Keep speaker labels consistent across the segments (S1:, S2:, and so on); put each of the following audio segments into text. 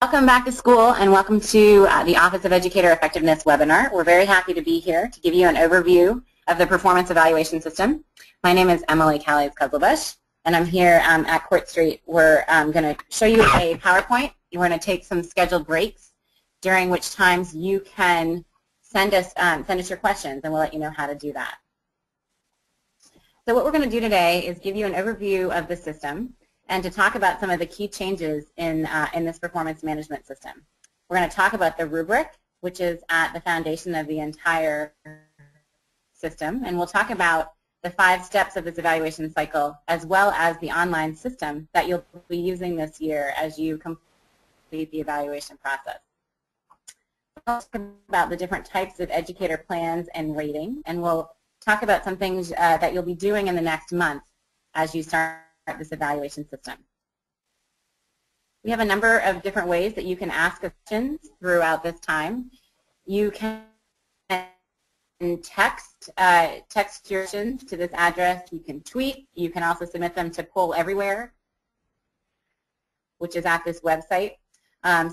S1: Welcome back to school and welcome to the Office of Educator Effectiveness webinar. We're very happy to be here to give you an overview of the performance evaluation system. My name is Emily Callies-Kuzelbush and I'm here at Court Street. We're going to show you a PowerPoint. We're going to take some scheduled breaks during which times you can send us your questions and we'll let you know how to do that. So what we're going to do today is give you an overview of the system and to talk about some of the key changes in this performance management system. We're going to talk about the rubric, which is at the foundation of the entire system, and we'll talk about the 5 steps of this evaluation cycle, as well as the online system that you'll be using this year as you complete the evaluation process. We'll talk about the different types of educator plans and rating, and we'll talk about some things that you'll be doing in the next month as you start this evaluation system. We have a number of different ways that you can ask questions throughout this time. You can text your questions to this address. You can tweet. You can also submit them to Poll Everywhere, which is at this website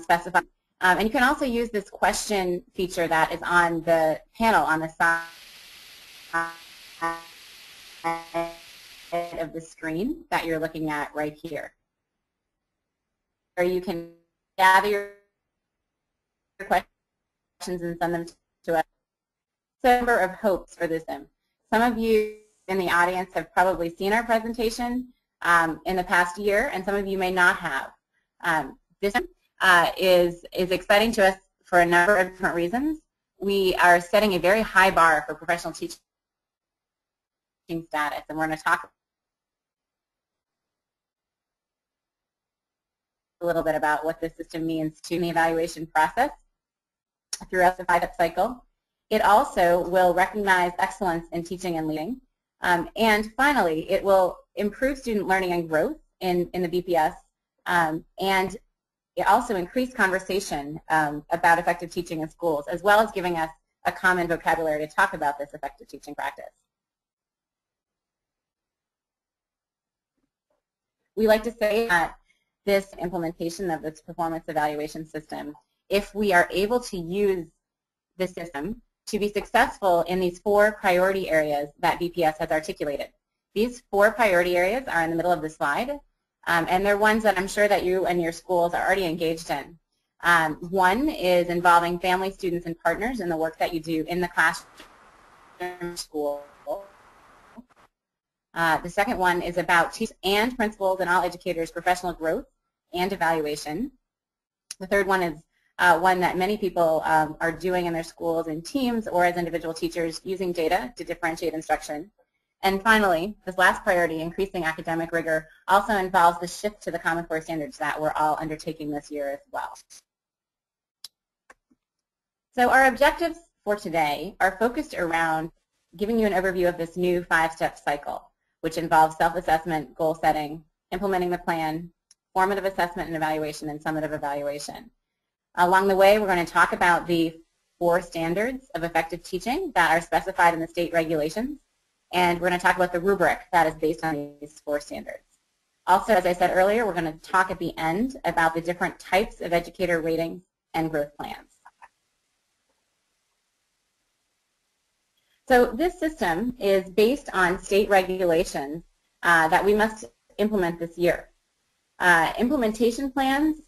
S1: specified. And you can also use this question feature that is on the panel on the side of the screen that you're looking at right here. Or you can gather your questions and send them to us. So a number of hopes for this. Some of you in the audience have probably seen our presentation in the past year, and some of you may not have. This is exciting to us for a number of different reasons. We are setting a very high bar for professional teaching status, and we're going to talk a little bit about what this system means to the evaluation process throughout the 5-step cycle. It also will recognize excellence in teaching and leading. And finally, it will improve student learning and growth in the BPS, and it also increase conversation about effective teaching in schools, as well as giving us a common vocabulary to talk about this effective teaching practice. We like to say that this implementation of this performance evaluation system, if we are able to use the system to be successful in these 4 priority areas that BPS has articulated. These 4 priority areas are in the middle of the slide, and they're ones that I'm sure that you and your schools are already engaged in. One is involving family, students, and partners in the work that you do in the classroom school. The second one is about teachers and principals and all educators' professional growth and evaluation. The third one is one that many people are doing in their schools in teams or as individual teachers using data to differentiate instruction. And finally, this last priority, increasing academic rigor, also involves the shift to the Common Core standards that we're all undertaking this year as well. So our objectives for today are focused around giving you an overview of this new 5-step cycle, which involves self-assessment, goal setting, implementing the plan, formative assessment and evaluation, and summative evaluation. Along the way, we're going to talk about the 4 standards of effective teaching that are specified in the state regulations, and we're going to talk about the rubric that is based on these 4 standards. Also, as I said earlier, we're going to talk at the end about the different types of educator ratings and growth plans. So this system is based on state regulations that we must implement this year. Implementation plans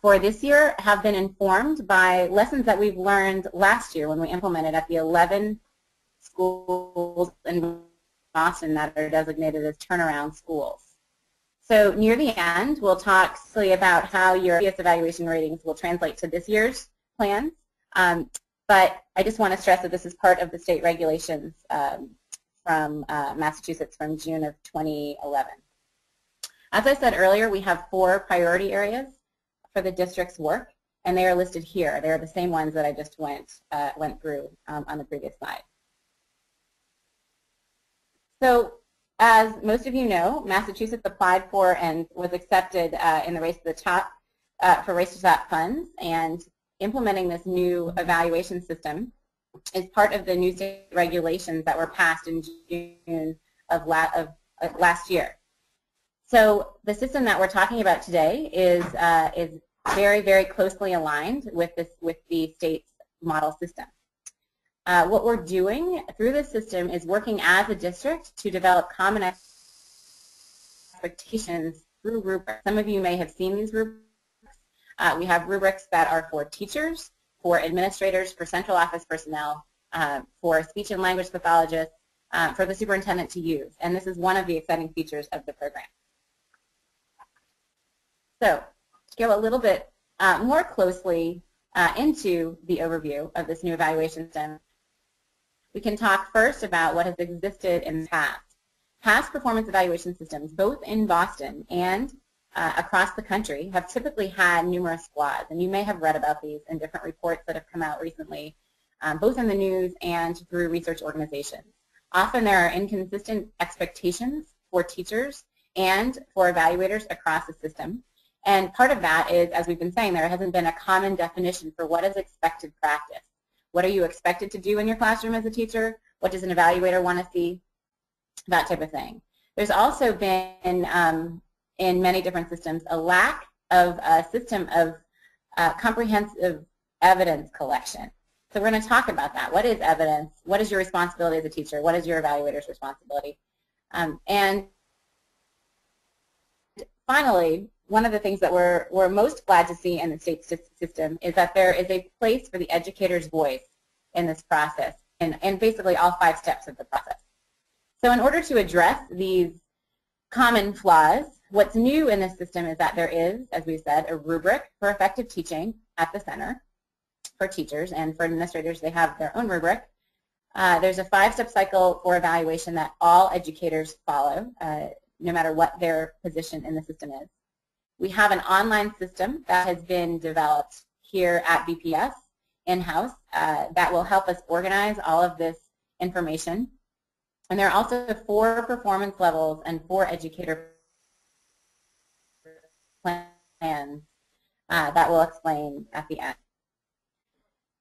S1: for this year have been informed by lessons that we've learned last year when we implemented at the 11 schools in Boston that are designated as turnaround schools. So near the end, we'll talk silly about how your previous evaluation ratings will translate to this year's plans. But I just want to stress that this is part of the state regulations from Massachusetts from June of 2011. As I said earlier, we have 4 priority areas for the district's work, and they are listed here. They are the same ones that I just went through on the previous slide. So as most of you know, Massachusetts applied for and was accepted in the Race to the Top for Race to the Top funds, and implementing this new evaluation system is part of the new state regulations that were passed in June of last year. So the system that we're talking about today is very, very closely aligned with the state's model system. What we're doing through this system is working as a district to develop common expectations through rubrics. Some of you may have seen these rubrics. We have rubrics that are for teachers, for administrators, for central office personnel, for speech and language pathologists, for the superintendent to use. And this is one of the exciting features of the program. So to go a little bit more closely into the overview of this new evaluation system, we can talk first about what has existed in the past. Past performance evaluation systems, both in Boston and across the country, have typically had numerous flaws, and you may have read about these in different reports that have come out recently, both in the news and through research organizations. Often there are inconsistent expectations for teachers and for evaluators across the system, and part of that is, as we've been saying, there hasn't been a common definition for what is expected practice. What are you expected to do in your classroom as a teacher? What does an evaluator want to see? That type of thing. There's also been, in many different systems, a lack of a system of comprehensive evidence collection. So we're going to talk about that. What is evidence? What is your responsibility as a teacher? What is your evaluator's responsibility? And finally, one of the things that we're most glad to see in the state system is that there is a place for the educator's voice in this process, and basically all 5 steps of the process. So in order to address these common flaws, what's new in this system is that there is, as we said, a rubric for effective teaching at the center for teachers, and for administrators they have their own rubric. There's a 5-step cycle for evaluation that all educators follow, no matter what their position in the system is. We have an online system that has been developed here at BPS in-house that will help us organize all of this information. And there are also 4 performance levels and 4 educator plans that we'll explain at the end.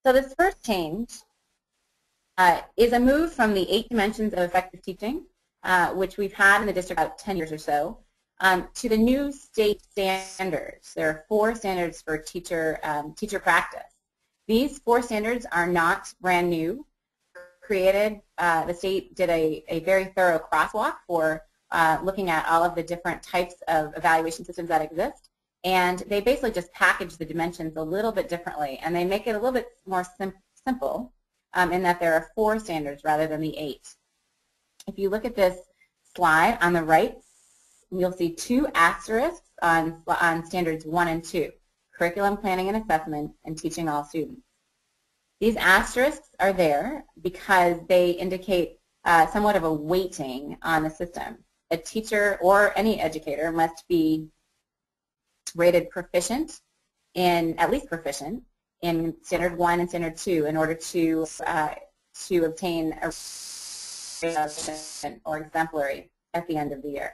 S1: So this first change is a move from the 8 dimensions of effective teaching, which we've had in the district about 10 years or so, to the new state standards. There are 4 standards for teacher practice. These 4 standards are not brand new. Created, the state did a very thorough crosswalk for looking at all of the different types of evaluation systems that exist, and they basically just package the dimensions a little bit differently, and they make it a little bit more simple in that there are 4 standards rather than the 8. If you look at this slide on the right, you'll see 2 asterisks on standards 1 and 2, curriculum planning and assessment, and teaching all students. These asterisks are there because they indicate somewhat of a weighting on the system. A teacher or any educator must be rated proficient at least proficient in standard 1 and standard 2 in order to obtain a or exemplary at the end of the year.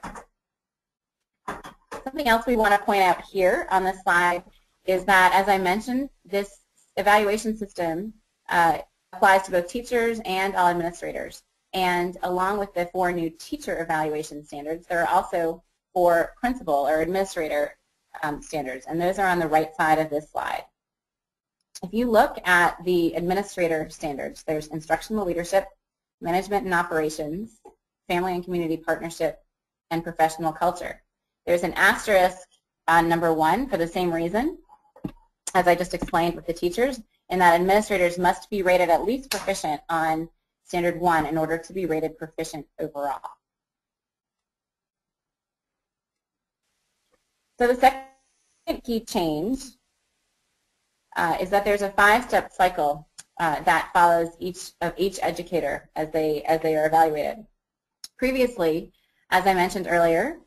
S1: Something else we want to point out here on this slide is that, as I mentioned, this evaluation system applies to both teachers and all administrators. And along with the 4 new teacher evaluation standards, there are also 4 principal or administrator standards, and those are on the right side of this slide. If you look at the administrator standards, there's instructional leadership, management and operations, family and community partnership, and professional culture. There's an asterisk on number 1 for the same reason, as I just explained with the teachers, in that administrators must be rated at least proficient on standard 1 in order to be rated proficient overall. So the second key change is that there's a 5-step cycle that follows each educator as they are evaluated. Previously, as I mentioned earlier,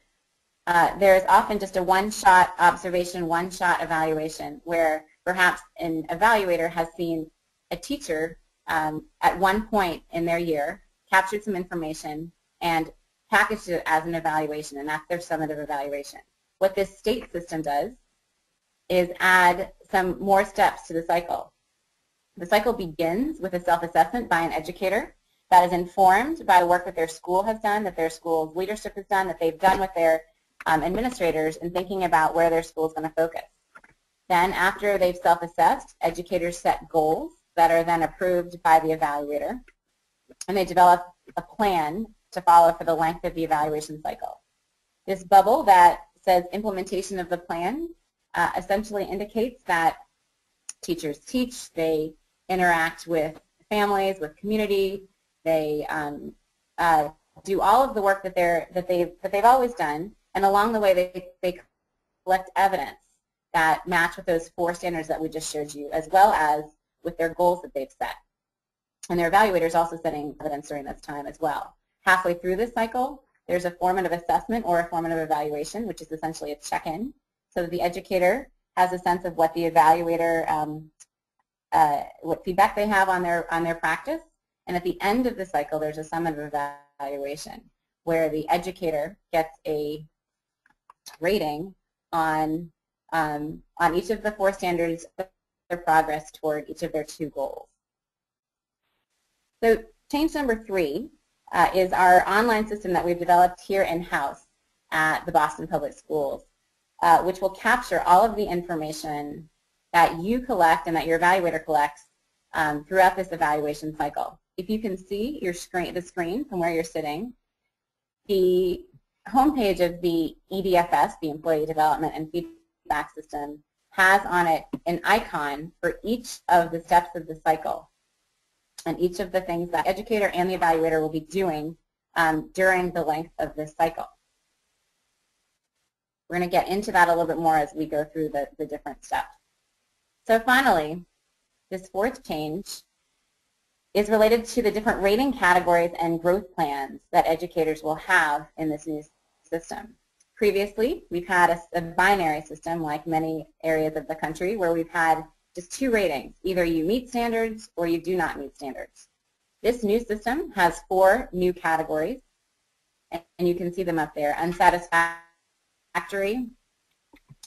S1: there's often just a one-shot observation, one-shot evaluation, where perhaps an evaluator has seen a teacher at one point in their year, captured some information, and packaged it as an evaluation, and that's their summative evaluation. What this state system does is add some more steps to the cycle. The cycle begins with a self-assessment by an educator that is informed by the work that their school has done, that their school's leadership has done, that they've done with their administrators in thinking about where their school is going to focus. Then after they've self-assessed, educators set goals that are then approved by the evaluator, and they develop a plan to follow for the length of the evaluation cycle. This bubble that says implementation of the plan essentially indicates that teachers teach, they interact with families, with community, they do all of the work that they've always done, and along the way they collect evidence that match with those 4 standards that we just showed you, as well as with their goals that they've set. And their evaluators also setting evidence during this time as well. Halfway through this cycle, there's a formative assessment or a formative evaluation, which is essentially a check-in, so that the educator has a sense of what the evaluator, what feedback they have on their practice. And at the end of the cycle, there's a summative evaluation where the educator gets a rating on each of the 4 standards, their progress toward each of their 2 goals. So change number 3 is our online system that we've developed here in-house at the Boston Public Schools, which will capture all of the information that you collect and that your evaluator collects throughout this evaluation cycle. If you can see the screen from where you're sitting, the homepage of the EDFS, the Employee Development and Feedback System, has on it an icon for each of the steps of the cycle and each of the things that the educator and the evaluator will be doing during the length of this cycle. We're going to get into that a little bit more as we go through the different steps. So finally, this 4th change is related to the different rating categories and growth plans that educators will have in this new system. Previously, we've had a binary system like many areas of the country where we've had just 2 ratings. Either you meet standards or you do not meet standards. This new system has 4 new categories, and you can see them up there. Unsatisfactory,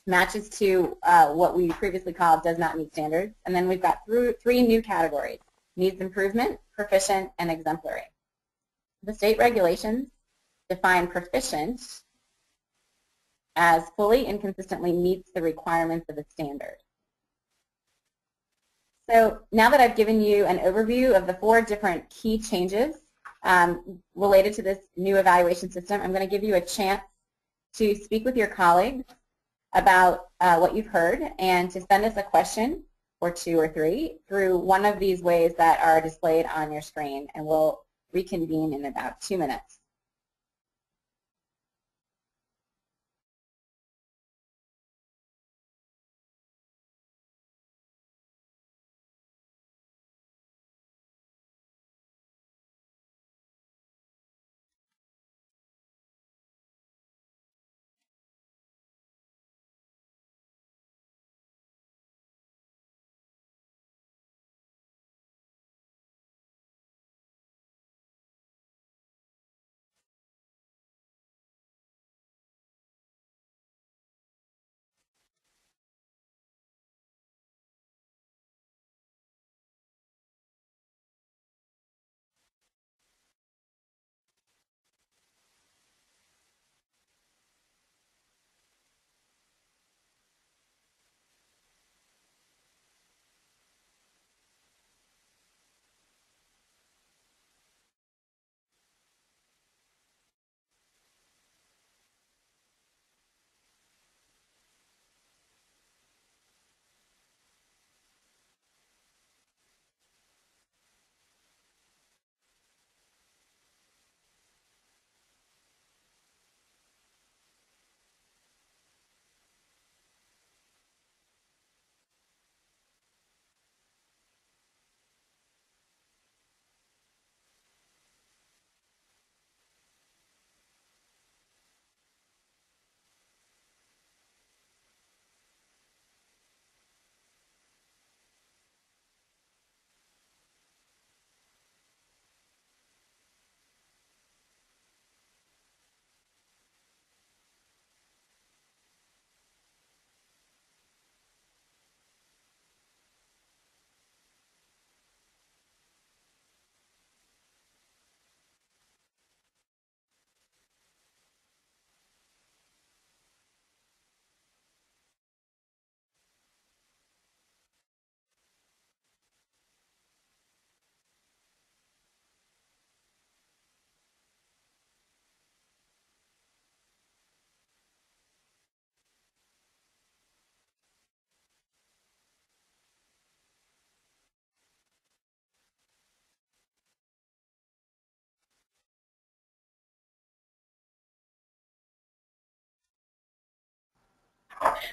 S1: matches to what we previously called does not meet standards. And then we've got 3 new categories: needs improvement, proficient, and exemplary. The state regulations define proficient as fully and consistently meets the requirements of a standard. So now that I've given you an overview of the 4 different key changes related to this new evaluation system, I'm going to give you a chance to speak with your colleagues about what you've heard and to send us a question or 2 or 3 through one of these ways that are displayed on your screen, and we'll reconvene in about 2 minutes.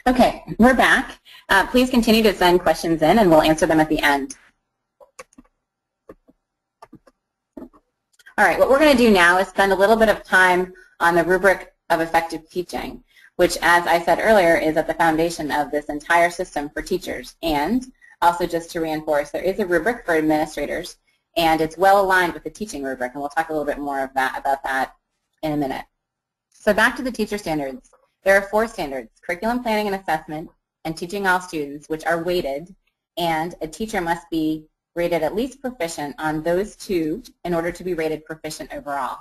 S1: Okay, we're back. Please continue to send questions in and we'll answer them at the end. All right, what we're going to do now is spend a little bit of time on the rubric of effective teaching, which, as I said earlier, is at the foundation of this entire system for teachers. And also, just to reinforce, there is a rubric for administrators, and it's well aligned with the teaching rubric, and we'll talk a little bit more about that in a minute. So back to the teacher standards. There are 4 standards: curriculum planning and assessment, and teaching all students, which are weighted, and a teacher must be rated at least proficient on those 2 in order to be rated proficient overall.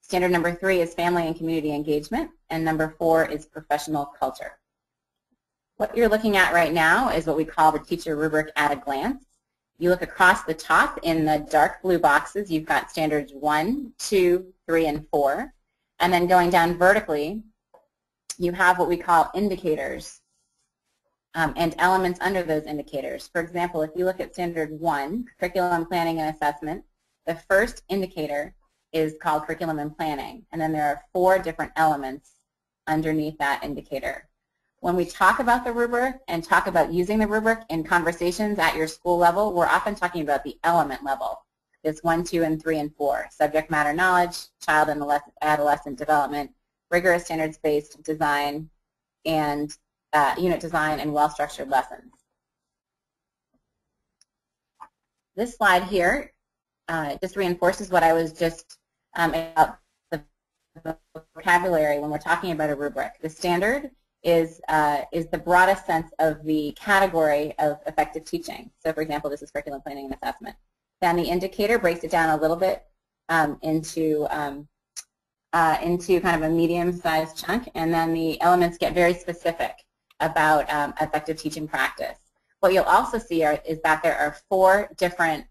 S1: Standard number 3 is family and community engagement, and number 4 is professional culture. What you're looking at right now is what we call the teacher rubric at a glance. You look across the top in the dark blue boxes, you've got standards 1, 2, 3, and 4. And then going down vertically, you have what we call indicators and elements under those indicators. For example, if you look at standard 1, curriculum planning and assessment, the first indicator is called curriculum and planning, and then there are 4 different elements underneath that indicator. When we talk about the rubric and talk about using the rubric in conversations at your school level, we're often talking about the element level. It's 1, 2, and 3, and 4. Subject matter knowledge, child and adolescent development, rigorous standards-based design, and unit design, and well-structured lessons. This slide here just reinforces what I was just about the vocabulary when we're talking about a rubric. The standard is the broadest sense of the category of effective teaching. So, for example, this is curriculum planning and assessment. Then the indicator breaks it down a little bit into kind of a medium-sized chunk, and then the elements get very specific about effective teaching practice. What you'll also see is that there are 4 different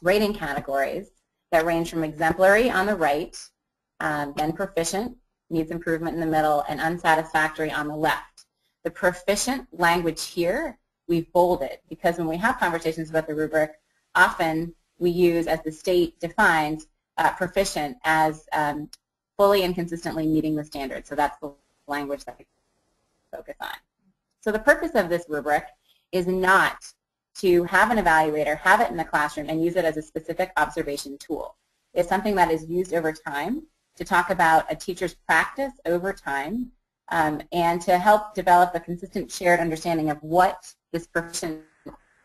S1: rating categories that range from exemplary on the right, then proficient, needs improvement in the middle, and unsatisfactory on the left. The proficient language here we've bolded because when we have conversations about the rubric, often we use, as the state defines, proficient as fully and consistently meeting the standards. So that's the language that we focus on. So the purpose of this rubric is not to have an evaluator, have it in the classroom, and use it as a specific observation tool. It's something that is used over time to talk about a teacher's practice over time and to help develop a consistent shared understanding of what this proficient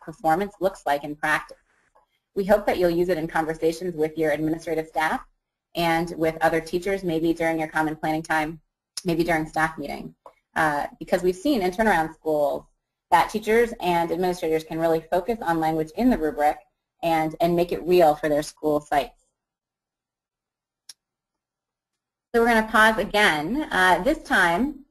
S1: performance looks like in practice. We hope that you'll use it in conversations with your administrative staff and with other teachers, maybe during your common planning time, maybe during staff meeting. Because we've seen in turnaround schools that teachers and administrators can really focus on language in the rubric and make it real for their school sites. So we're going to pause again. This time,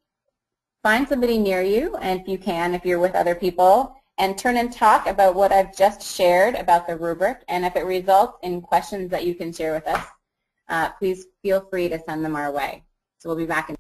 S1: find somebody near you, and if you can, if you're with other people, and turn and talk about what I've just shared about the rubric, and if it results in questions that you can share with us, please feel free to send them our way. So we'll be back in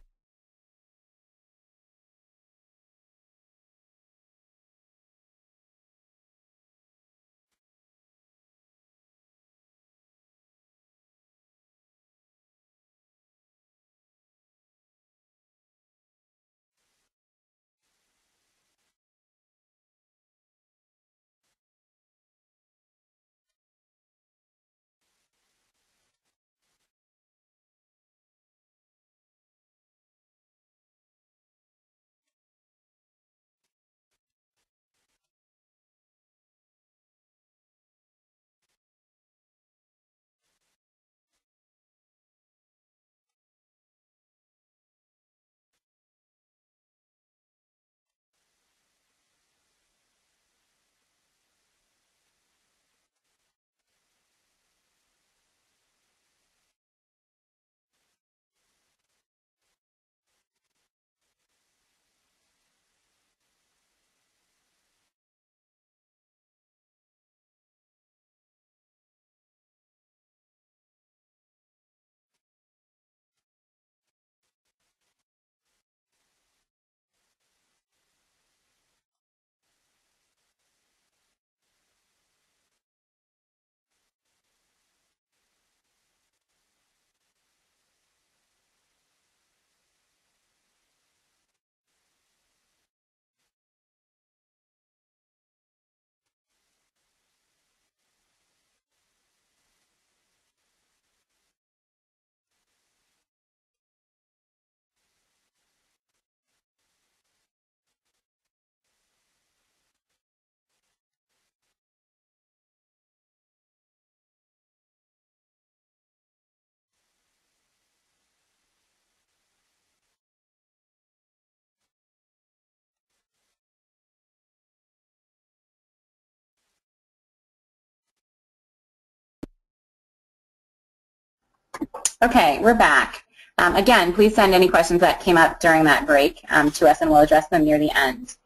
S1: Okay, we're back. Again, please send any questions that came up during that break to us, and we'll address them near the end.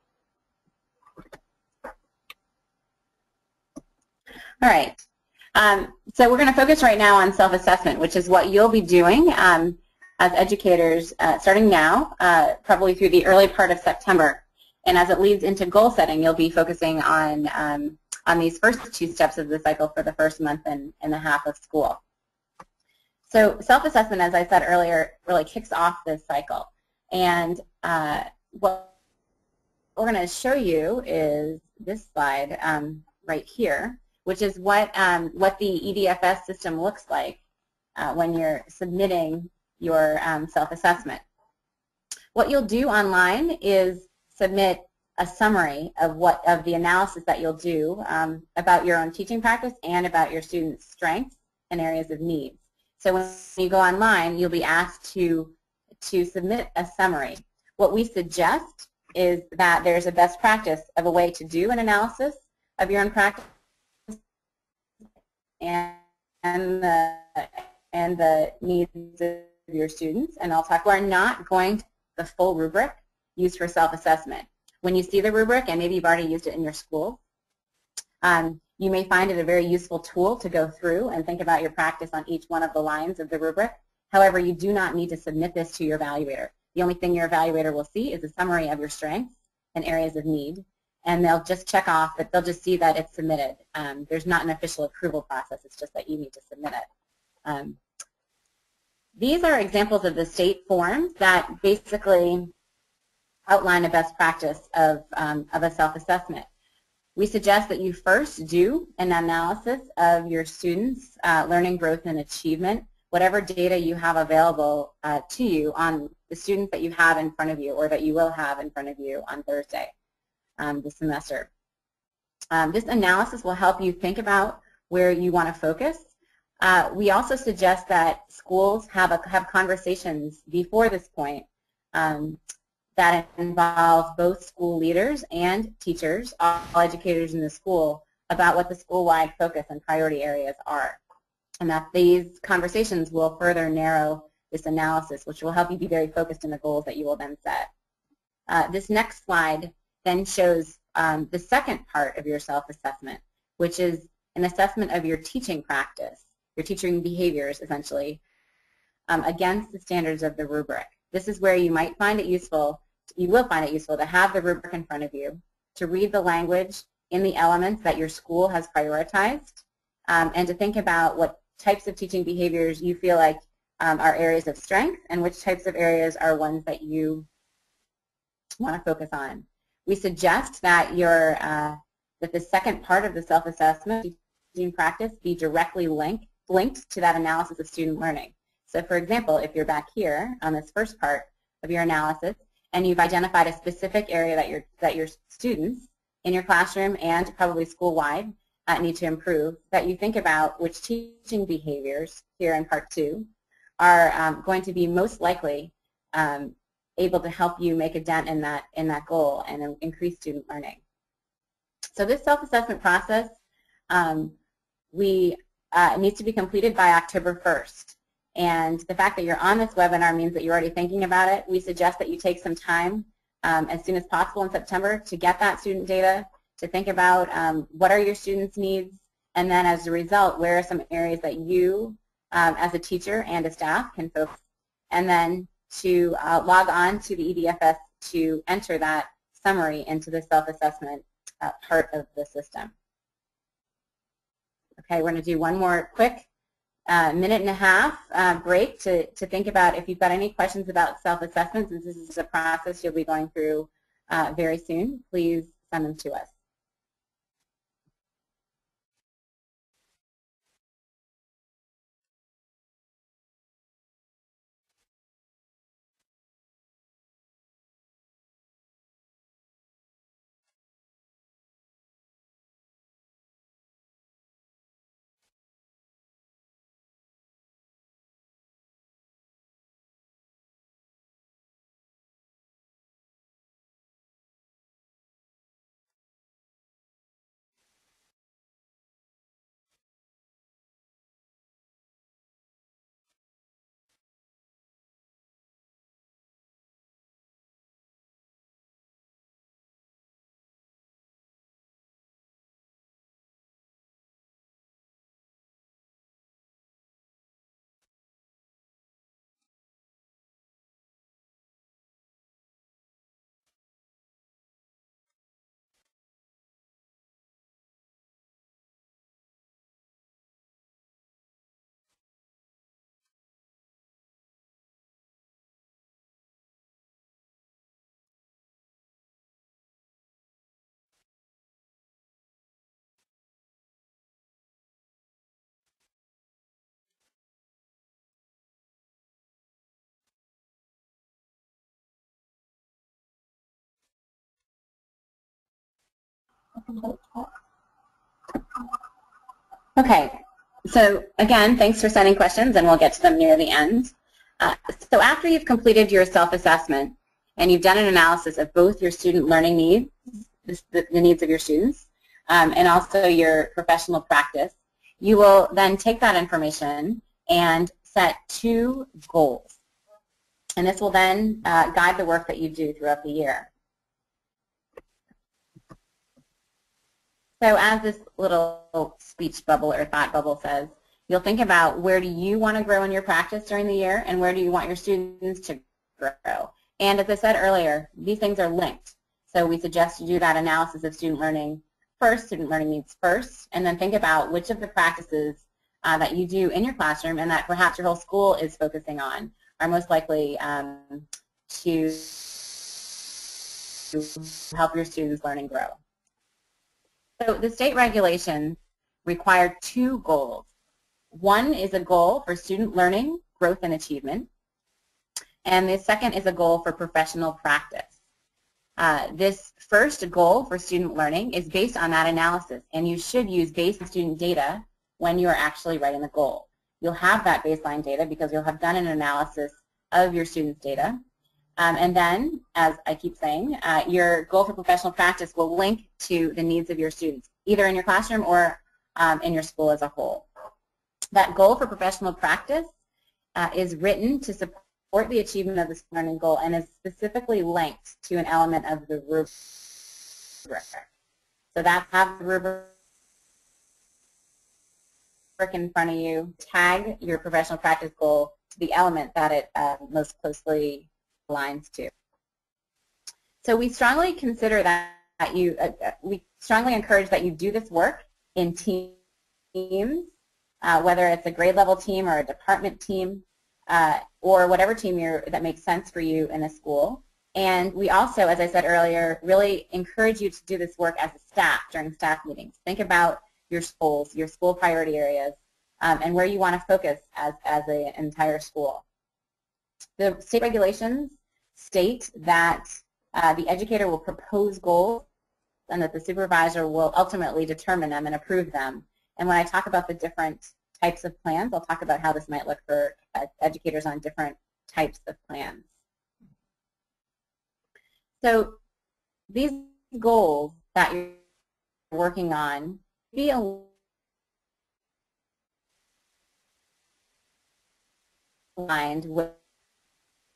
S1: All right. So we're going to focus right now on self-assessment, which is what you'll be doing as educators starting now, probably through the early part of September. And as it leads into goal setting, you'll be focusing on these first two steps of the cycle for the first month and a half of school. So self-assessment, as I said earlier, really kicks off this cycle. And what we're going to show you is this slide right here, which is what the EDFS system looks like when you're submitting your self-assessment. What you'll do online is submit a summary of the analysis that you'll do about your own teaching practice and about your students' strengths and areas of need. So when you go online, you'll be asked to submit a summary. What we suggest is that there's a best practice of a way to do an analysis of your own practice and the needs of your students. And I'll talk, we're not going to the full rubric used for self-assessment. When you see the rubric, and maybe you've already used it in your school, you may find it a very useful tool to go through and think about your practice on each one of the lines of the rubric. However, you do not need to submit this to your evaluator. The only thing your evaluator will see is a summary of your strengths and areas of need, and they'll just check off that, they'll just see that it's submitted. There's not an official approval process, it's just that you need to submit it. These are examples of the state forms that basically outline a best practice of a self-assessment. We suggest that you first do an analysis of your students' learning, growth, and achievement, whatever data you have available to you on the students that you have in front of you or that you will have in front of you on Thursday this semester. This analysis will help you think about where you want to focus. We also suggest that schools have conversations before this point that involve both school leaders and teachers, all educators in the school, about what the school-wide focus and priority areas are. And that these conversations will further narrow this analysis, which will help you be very focused in the goals that you will then set. This next slide then shows the second part of your self-assessment, which is an assessment of your teaching practice, your teaching behaviors, essentially, against the standards of the rubric. This is where you might find it useful, you will find it useful to have the rubric in front of you, to read the language in the elements that your school has prioritized, and to think about what types of teaching behaviors you feel like are areas of strength and which types of areas are ones that you want to focus on. We suggest that that the second part of the self-assessment teaching practice be directly linked to that analysis of student learning. So for example, if you're back here on this first part of your analysis and you've identified a specific area that your students in your classroom and probably school-wide need to improve, that you think about which teaching behaviors here in part 2 are going to be most likely able to help you make a dent in that goal and increase student learning. So this self-assessment process needs to be completed by October 1st. And the fact that you're on this webinar means that you're already thinking about it. We suggest that you take some time as soon as possible in September to get that student data, to think about what are your students' needs, and then as a result, where are some areas that you as a teacher and a staff can focus, and then to log on to the EDFS to enter that summary into the self-assessment part of the system. Okay, we're going to do one more quick minute and a half break to think about if you've got any questions about self-assessment, since this is a process you'll be going through very soon. Please send them to us. Okay, so again, thanks for sending questions, and we'll get to them near the end. So after you've completed your self-assessment and you've done an analysis of both your student learning needs, the needs of your students, and also your professional practice, you will then take that information and set 2 goals. And this will then guide the work that you do throughout the year. So as this little speech bubble or thought bubble says, you'll think about where do you want to grow in your practice during the year and where do you want your students to grow. And as I said earlier, these things are linked. So we suggest you do that analysis of student learning first, student learning needs first, and then think about which of the practices that you do in your classroom and that perhaps your whole school is focusing on are most likely to help your students learn and grow. So the state regulations require 2 goals. One is a goal for student learning, growth, and achievement. And the second is a goal for professional practice. This first goal for student learning is based on that analysis, and you should use baseline student data when you are actually writing the goal. You'll have that baseline data because you'll have done an analysis of your students' data. And then, as I keep saying, your goal for professional practice will link to the needs of your students, either in your classroom or in your school as a whole. That goal for professional practice is written to support the achievement of the learning goal and is specifically linked to an element of the rubric. So that's have the rubric in front of you, tag your professional practice goal to the element that it most closely aligns to. So we strongly consider that we strongly encourage that you do this work in teams, whether it's a grade level team or a department team, or whatever team that makes sense for you in a school. And we also, as I said earlier, really encourage you to do this work as a staff during staff meetings. Think about your schools, your school priority areas, and where you want to focus as an entire school. The state regulations state that the educator will propose goals and that the supervisor will ultimately determine them and approve them. And when I talk about the different types of plans, I'll talk about how this might look for educators on different types of plans. So these goals that you're working on be aligned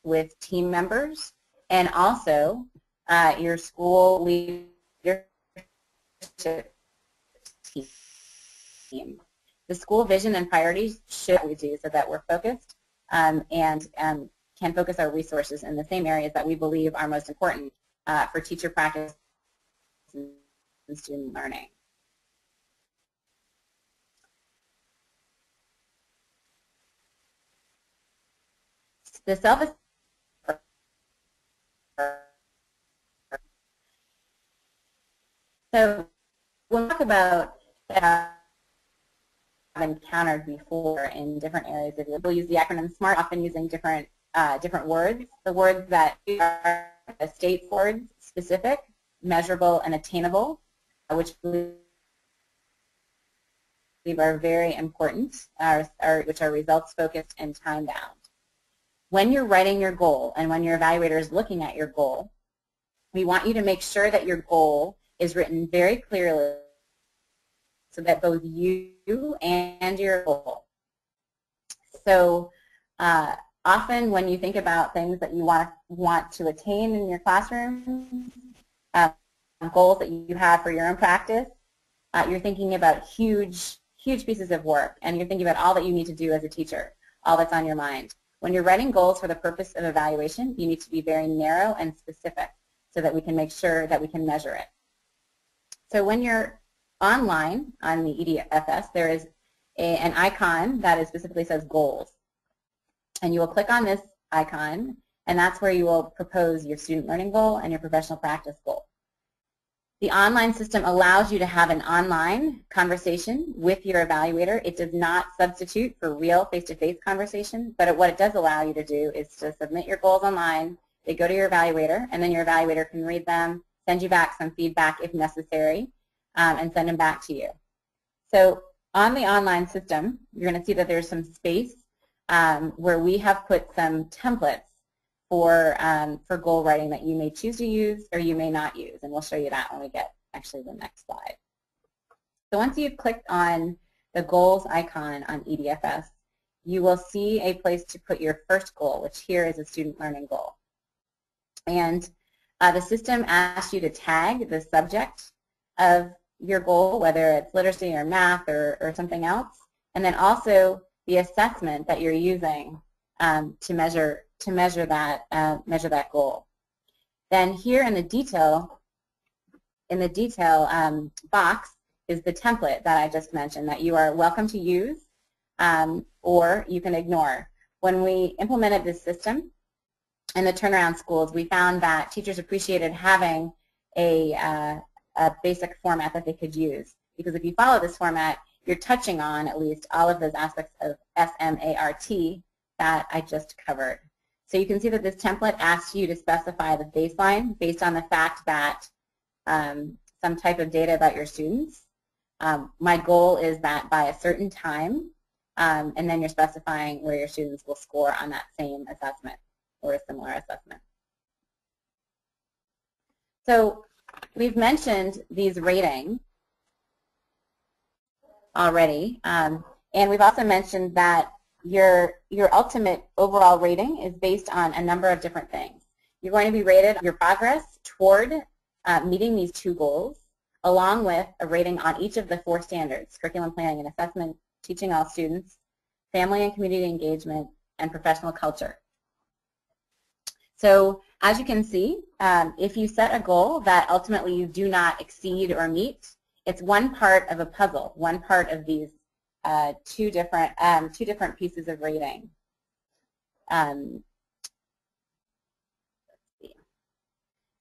S1: with team members and also your school leadership team. The school vision and priorities should we do so that we're focused and can focus our resources in the same areas that we believe are most important for teacher practice and student learning. The so we'll talk about that I've encountered before in different areas of we'll use the acronym SMART, often using different words. The words that are state words, specific, measurable, and attainable, which we believe are very important, which are results focused and time bound. When you're writing your goal and when your evaluator is looking at your goal, we want you to make sure that your goal is written very clearly so that both you and your goal. So often when you think about things that you want to attain in your classroom, goals that you have for your own practice, you're thinking about huge pieces of work, and you're thinking about all that you need to do as a teacher, all that's on your mind. When you're writing goals for the purpose of evaluation, you need to be very narrow and specific so that we can make sure that we can measure it. So when you're online on the EDFS, there is an icon that specifically says goals. And you will click on this icon, and that's where you will propose your student learning goal and your professional practice goal. The online system allows you to have an online conversation with your evaluator. It does not substitute for real face-to-face conversation, but what it does allow you to do is to submit your goals online. They go to your evaluator, and then your evaluator can read them, send you back some feedback if necessary, and send them back to you. So on the online system, you're going to see that there's some space where we have put some templates for goal writing that you may choose to use or you may not use, and we'll show you that when we get actually the next slide. So once you've clicked on the goals icon on EDFS, you will see a place to put your first goal, which here is a student learning goal. And the system asks you to tag the subject of your goal, whether it's literacy or math or something else, and then also the assessment that you're using to measure that goal. Then here in the detail box is the template that I just mentioned that you are welcome to use or you can ignore. When we implemented this system in the turnaround schools, we found that teachers appreciated having a basic format that they could use, because if you follow this format, you're touching on at least all of those aspects of SMART that I just covered. So you can see that this template asks you to specify the baseline based on the fact that some type of data about your students. My goal is that by a certain time, and then you're specifying where your students will score on that same assessment or a similar assessment. So we've mentioned these ratings already, and we've also mentioned that your ultimate overall rating is based on a number of different things. You're going to be rated your progress toward meeting these two goals, along with a rating on each of the 4 standards: curriculum planning and assessment, teaching all students, family and community engagement, and professional culture. So as you can see, if you set a goal that ultimately you do not exceed or meet, it's one part of a puzzle, one part of these two different pieces of rating.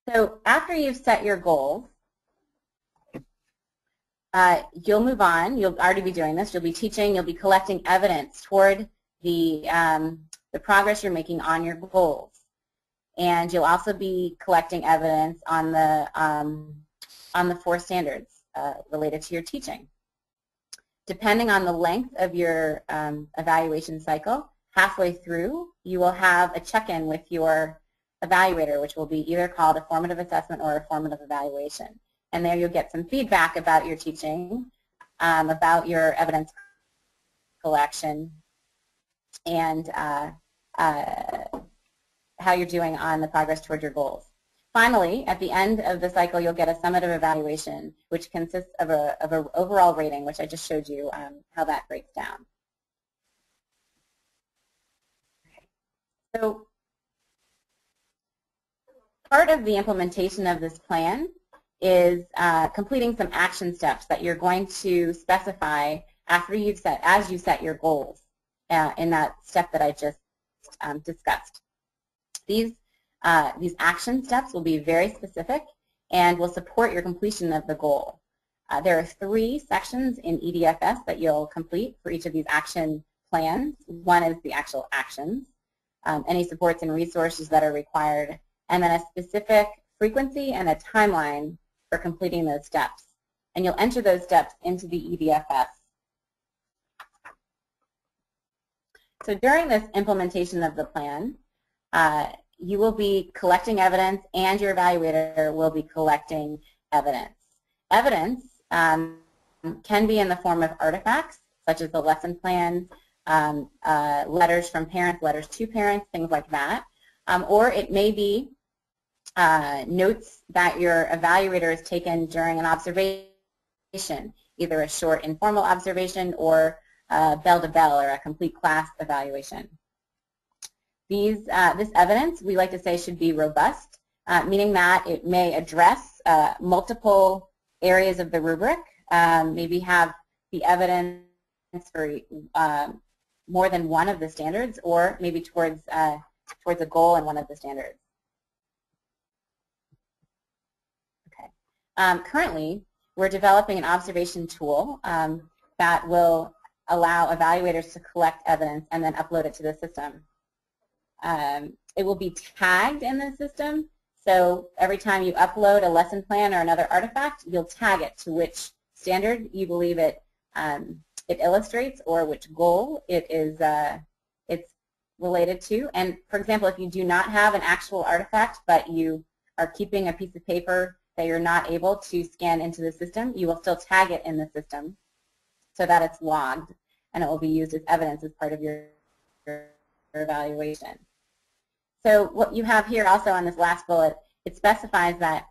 S1: So after you've set your goals, you'll move on. You'll already be doing this. You'll be teaching. You'll be collecting evidence toward the progress you're making on your goals. And you'll also be collecting evidence on the 4 standards related to your teaching. Depending on the length of your evaluation cycle, halfway through, you will have a check-in with your evaluator, which will be either called a formative assessment or a formative evaluation. And there you'll get some feedback about your teaching, about your evidence collection, and how you're doing on the progress toward your goals. Finally, at the end of the cycle, you'll get a summative evaluation, which consists of an overall rating, which I just showed you how that breaks down. Okay. So part of the implementation of this plan is completing some action steps that you're going to specify after as you set your goals in that step that I just discussed. These action steps will be very specific and will support your completion of the goal. There are 3 sections in EDFS that you'll complete for each of these action plans. One is the actual actions, any supports and resources that are required, and then a specific frequency and a timeline for completing those steps. And you'll enter those steps into the EDFS. So during this implementation of the plan, you will be collecting evidence and your evaluator will be collecting evidence. Evidence can be in the form of artifacts, such as the lesson plan, letters from parents, letters to parents, things like that. Or it may be notes that your evaluator has taken during an observation, either a short informal observation or bell-to-bell or a complete class evaluation. This evidence, we like to say, should be robust, meaning that it may address multiple areas of the rubric, maybe have the evidence for more than one of the standards, or maybe towards a goal in one of the standards. Okay. Currently, we're developing an observation tool that will allow evaluators to collect evidence and then upload it to the system. It will be tagged in the system So every time you upload a lesson plan or another artifact, you'll tag it to which standard you believe it illustrates or which goal it's related to. And for example, if you do not have an actual artifact, but you are keeping a piece of paper that you're not able to scan into the system, you will still tag it in the system so that it's logged, and it will be used as evidence as part of your evaluation. So what you have here also on this last bullet, it specifies that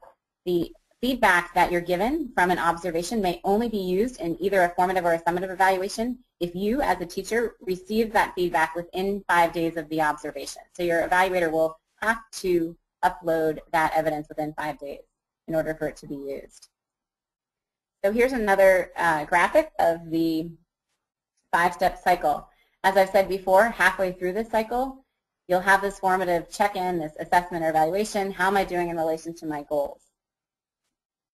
S1: the feedback that you're given from an observation may only be used in either a formative or a summative evaluation if you, as a teacher, receive that feedback within 5 days of the observation. So your evaluator will have to upload that evidence within 5 days in order for it to be used. So here's another graphic of the 5-step cycle. As I've said before, halfway through this cycle, you'll have this formative check-in, this assessment or evaluation. How am I doing in relation to my goals?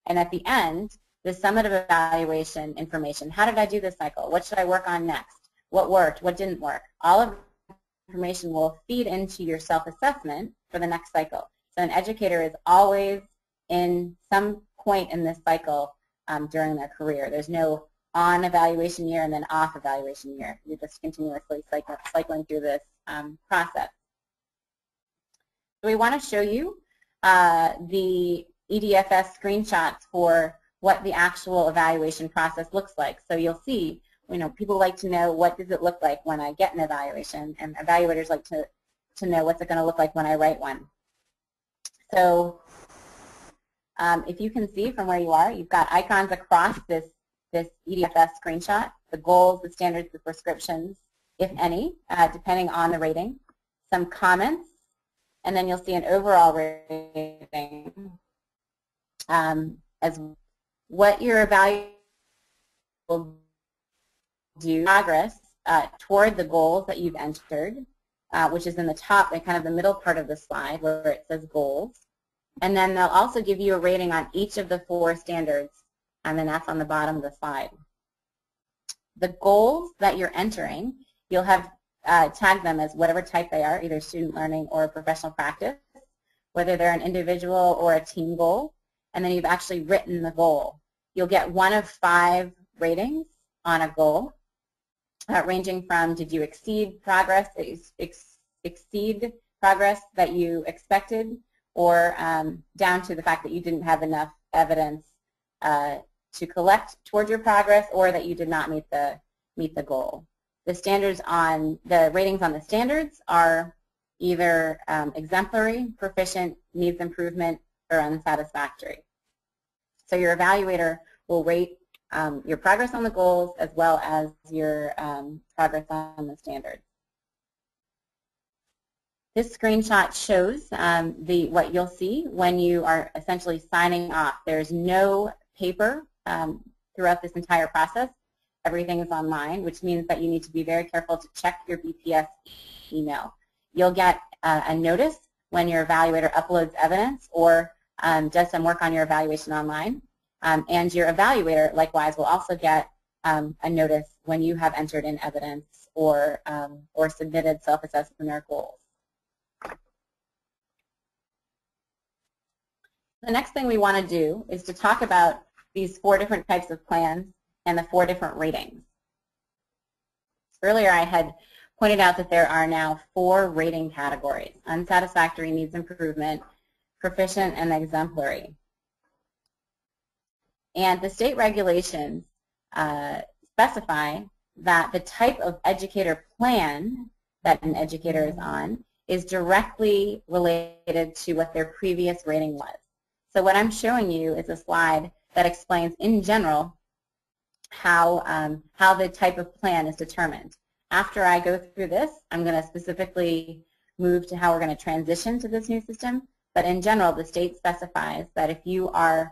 S1: And at the end, the summative evaluation information. How did I do this cycle? What should I work on next? What worked? What didn't work? All of the information will feed into your self-assessment for the next cycle. So an educator is always in some point in this cycle during their career. There's no on evaluation year and then off evaluation year. You're just continuously cycling through this process. So we want to show you the EDFS screenshots for what the actual evaluation process looks like. So you'll see, people like to know what does it look like when I get an evaluation, and evaluators like to know what's it going to look like when I write one. So if you can see from where you are, you've got icons across this EDFS screenshot, the goals, the standards, the prescriptions, if any, depending on the rating, some comments, and then you'll see an overall rating as what your evaluator will do progress toward the goals that you've entered, which is in the top and kind of the middle part of the slide where it says goals. And then they'll also give you a rating on each of the 4 standards, and then that's on the bottom of the slide. The goals that you're entering, you'll have tagged them as whatever type they are, either student learning or professional practice, whether they're an individual or a team goal, and then you've actually written the goal. You'll get 1 of 5 ratings on a goal, ranging from did you exceed progress that you expected, or down to the fact that you didn't have enough evidence to collect toward your progress, or that you did not meet the goal. The standards on the ratings on the standards are either exemplary, proficient, needs improvement, or unsatisfactory. So your evaluator will rate your progress on the goals as well as your progress on the standards. This screenshot shows what you'll see when you are essentially signing off. There's no paper throughout this entire process. Everything is online, which means that you need to be very careful to check your BPS email. You'll get a notice when your evaluator uploads evidence or does some work on your evaluation online. And your evaluator, likewise, will also get a notice when you have entered in evidence or submitted self-assessment or goals. The next thing we want to do is to talk about these 4 different types of plans and the 4 different ratings. Earlier I had pointed out that there are now 4 rating categories: unsatisfactory, needs improvement, proficient, and exemplary. And the state regulations specify that the type of educator plan that an educator is on is directly related to what their previous rating was. So what I'm showing you is a slide that explains in general how the type of plan is determined. After I go through this, I'm going to specifically move to how we're going to transition to this new system. But in general, the state specifies that if you are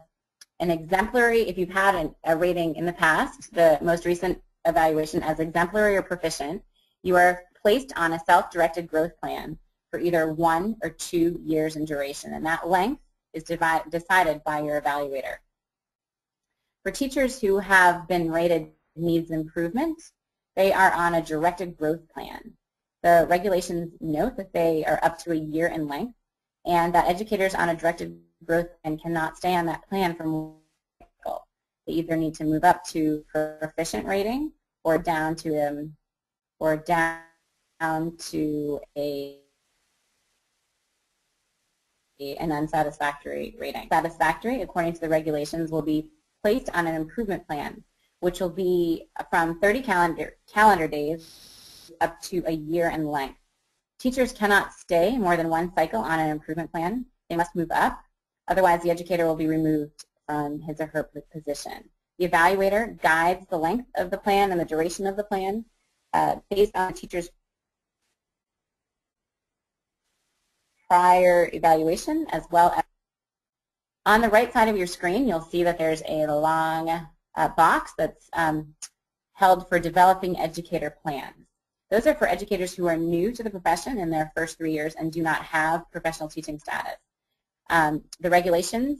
S1: an exemplary, if you've had a rating in the past, the most recent evaluation as exemplary or proficient, you are placed on a self-directed growth plan for either 1 or 2 years in duration, and that length is decided by your evaluator. For teachers who have been rated needs improvement, they are on a directed growth plan. The regulations note that they are up to a year in length, and that educators on a directed growth plan cannot stay on that plan for more than a cycle. They either need to move up to proficient rating or down to an unsatisfactory rating. Satisfactory, according to the regulations, will be placed on an improvement plan, which will be from 30 calendar days up to a year in length. Teachers cannot stay more than one cycle on an improvement plan. They must move up. Otherwise, the educator will be removed from his or her position. The evaluator guides the length of the plan and the duration of the plan based on the teacher's prior evaluation, as well as on the right side of your screen, you'll see that there's a long box that's held for developing educator plans. Those are for educators who are new to the profession in their first 3 years and do not have professional teaching status. The regulations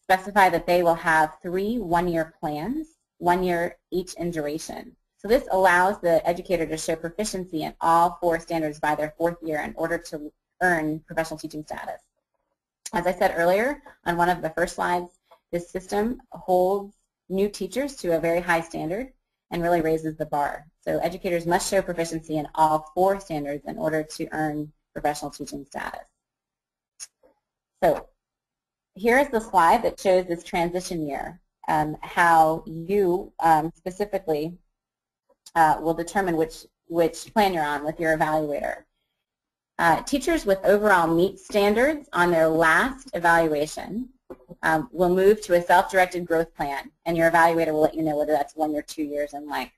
S1: specify that they will have 3 one-year plans, 1 year each in duration. So this allows the educator to show proficiency in all 4 standards by their 4th year in order to earn professional teaching status. As I said earlier on one of the first slides, this system holds new teachers to a very high standard and really raises the bar. So educators must show proficiency in all 4 standards in order to earn professional teaching status. So here is the slide that shows this transition year, how you specifically will determine which plan you're on with your evaluator. Teachers with overall meet standards on their last evaluation will move to a self-directed growth plan, and your evaluator will let you know whether that's 1 or 2 years in length.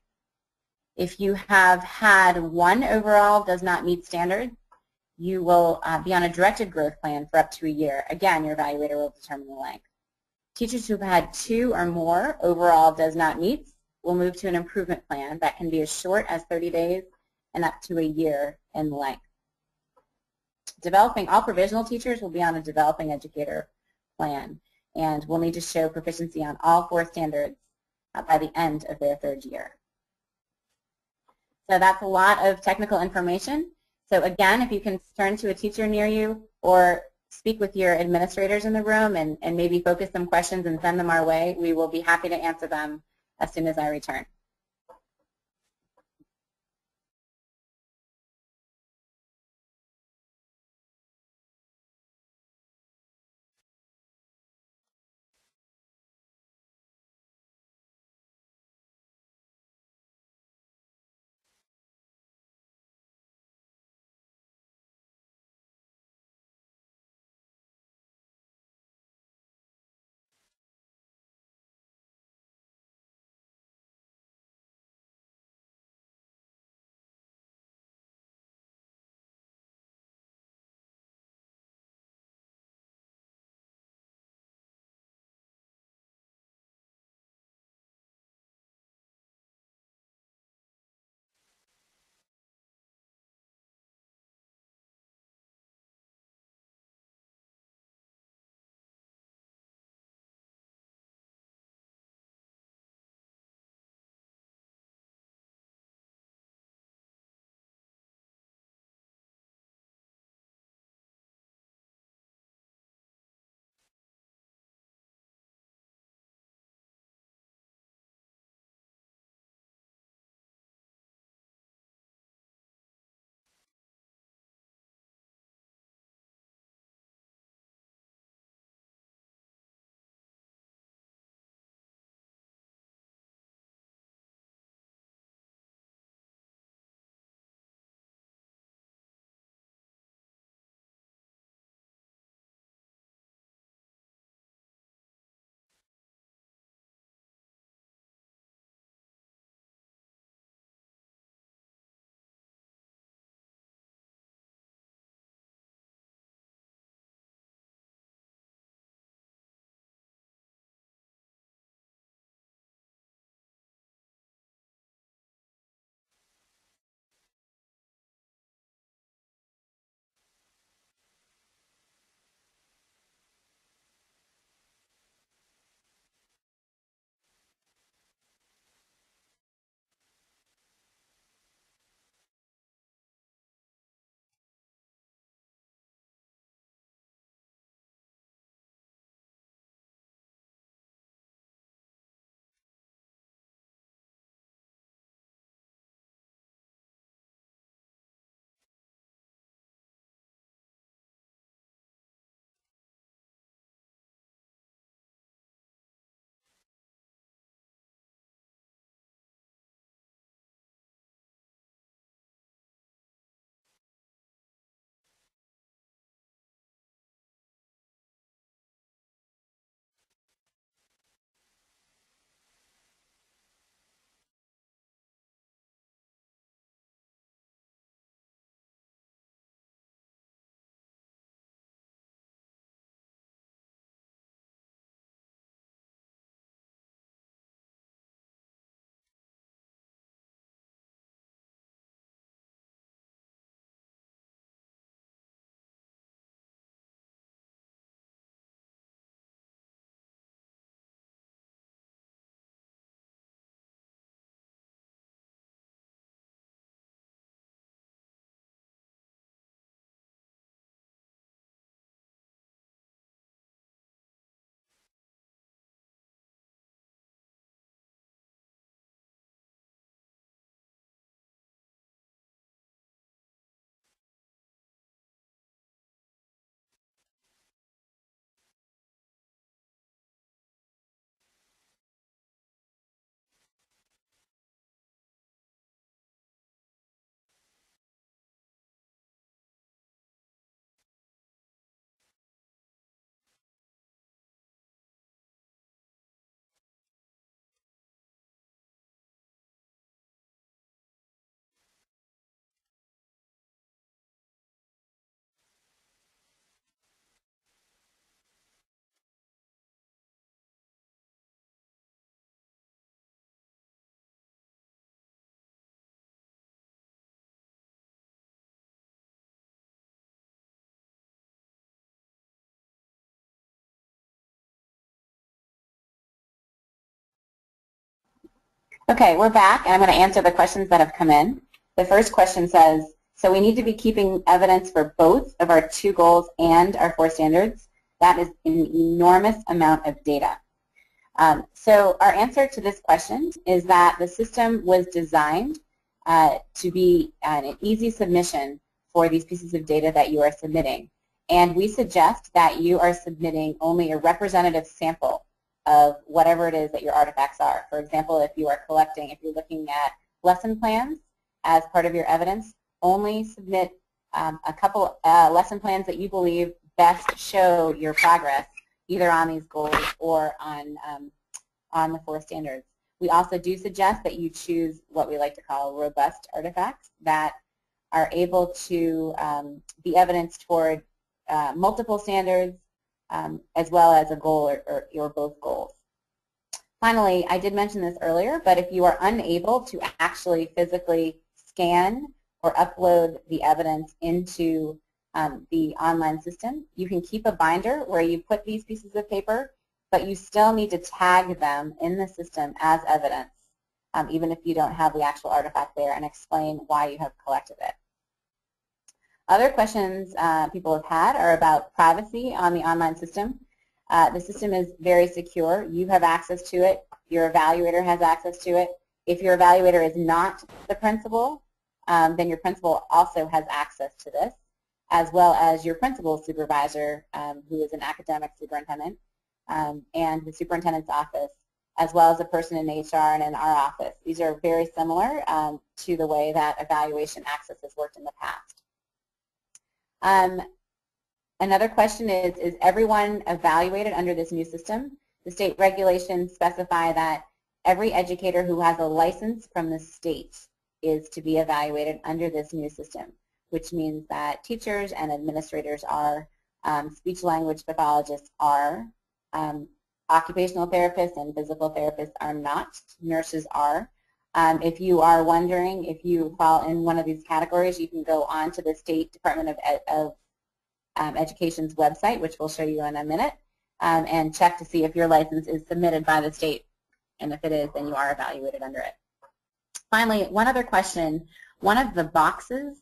S1: If you have had 1 overall does not meet standards, you will be on a directed growth plan for up to a year. Again, your evaluator will determine the length. Teachers who have had 2 or more overall does not meet will move to an improvement plan that can be as short as 30 days and up to a year in length. All provisional teachers will be on a developing educator plan and will need to show proficiency on all 4 standards by the end of their 3rd year. So that's a lot of technical information. So again, if you can turn to a teacher near you or speak with your administrators in the room and maybe focus some questions and send them our way, we will be happy to answer them as soon as I return. Okay, we're back, and I'm going to answer the questions that have come in. The first question says, so we need to be keeping evidence for both of our 2 goals and our 4 standards. That is an enormous amount of data. So our answer to this question is that the system was designed to be an easy submission for these pieces of data that you are submitting. And we suggest that you are submitting only a representative sample of whatever it is that your artifacts are. For example, if you are collecting, if you're looking at lesson plans as part of your evidence, only submit a couple lesson plans that you believe best show your progress, either on these goals or on the 4 standards. We also do suggest that you choose what we like to call robust artifacts that are able to be evidence toward multiple standards as well as a goal or both goals. Finally, I did mention this earlier, but if you are unable to actually physically scan or upload the evidence into the online system, you can keep a binder where you put these pieces of paper, but you still need to tag them in the system as evidence, even if you don't have the actual artifact there, and explain why you have collected it. Other questions people have had are about privacy on the online system. The system is very secure. You have access to it. Your evaluator has access to it. If your evaluator is not the principal, then your principal also has access to this, as well as your principal supervisor, who is an academic superintendent, and the superintendent's office, as well as a person in HR and in our office. These are very similar to the way that evaluation access has worked in the past. Another question is everyone evaluated under this new system? The state regulations specify that every educator who has a license from the state is to be evaluated under this new system, which means that teachers and administrators are, speech-language pathologists are, occupational therapists and physical therapists are not, nurses are. If you are wondering if you fall in one of these categories, you can go on to the State Department of Education's website, which we'll show you in a minute, and check to see if your license is submitted by the state. And if it is, then you are evaluated under it. Finally, one other question. One of the boxes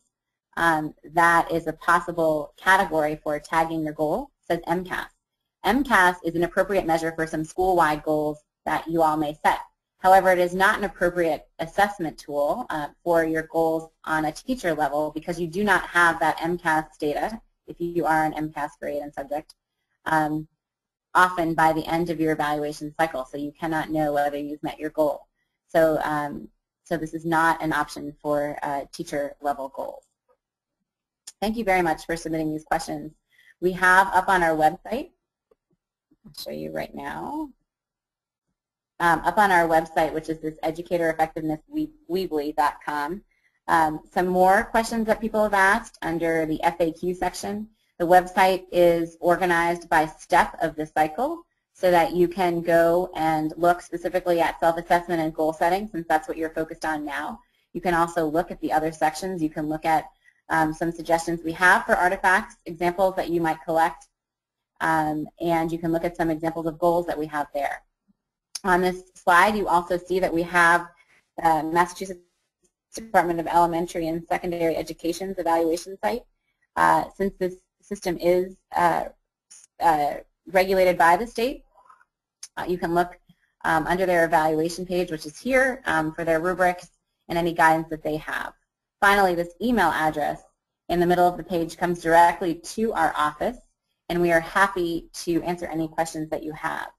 S1: that is a possible category for tagging your goal says MCAS. MCAS is an appropriate measure for some school-wide goals that you all may set. However, it is not an appropriate assessment tool for your goals on a teacher level because you do not have that MCAS data if you are an MCAS grade and subject, often by the end of your evaluation cycle, so you cannot know whether you've met your goal. So, so this is not an option for teacher level goals. Thank you very much for submitting these questions. We have up on our website, I'll show you right now, up on our website, which is this educatoreffectivenessweebly.com, some more questions that people have asked under the FAQ section. The website is organized by step of the cycle so that you can go and look specifically at self-assessment and goal setting, since that's what you're focused on now. You can also look at the other sections. You can look at some suggestions we have for artifacts, examples that you might collect, and you can look at some examples of goals that we have there. On this slide, you also see that we have Massachusetts Department of Elementary and Secondary Education's evaluation site. Since this system is regulated by the state, you can look under their evaluation page, which is here, for their rubrics and any guidance that they have. Finally, this email address in the middle of the page comes directly to our office, and we are happy to answer any questions that you have.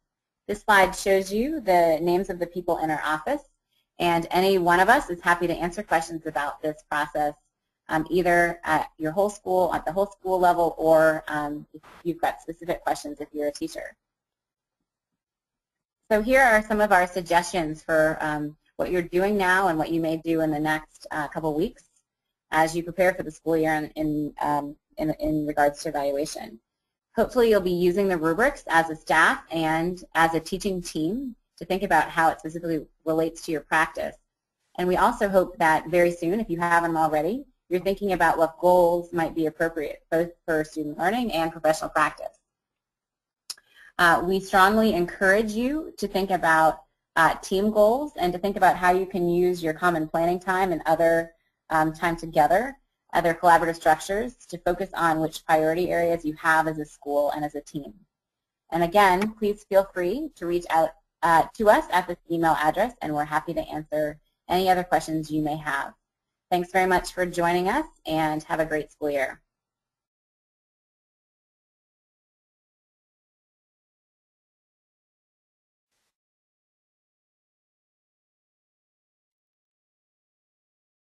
S1: This slide shows you the names of the people in our office, and any one of us is happy to answer questions about this process, either at your whole school, at the whole school level, or if you've got specific questions if you're a teacher. So here are some of our suggestions for what you're doing now and what you may do in the next couple weeks as you prepare for the school year in regards to evaluation. Hopefully you'll be using the rubrics as a staff and as a teaching team to think about how it specifically relates to your practice. And we also hope that very soon, if you haven't already, you're thinking about what goals might be appropriate, both for student learning and professional practice. We strongly encourage you to think about team goals and to think about how you can use your common planning time and other time together, other collaborative structures to focus on which priority areas you have as a school and as a team. And again, please feel free to reach out to us at this email address, and we're happy to answer any other questions you may have. Thanks very much for joining us, and have a great school year.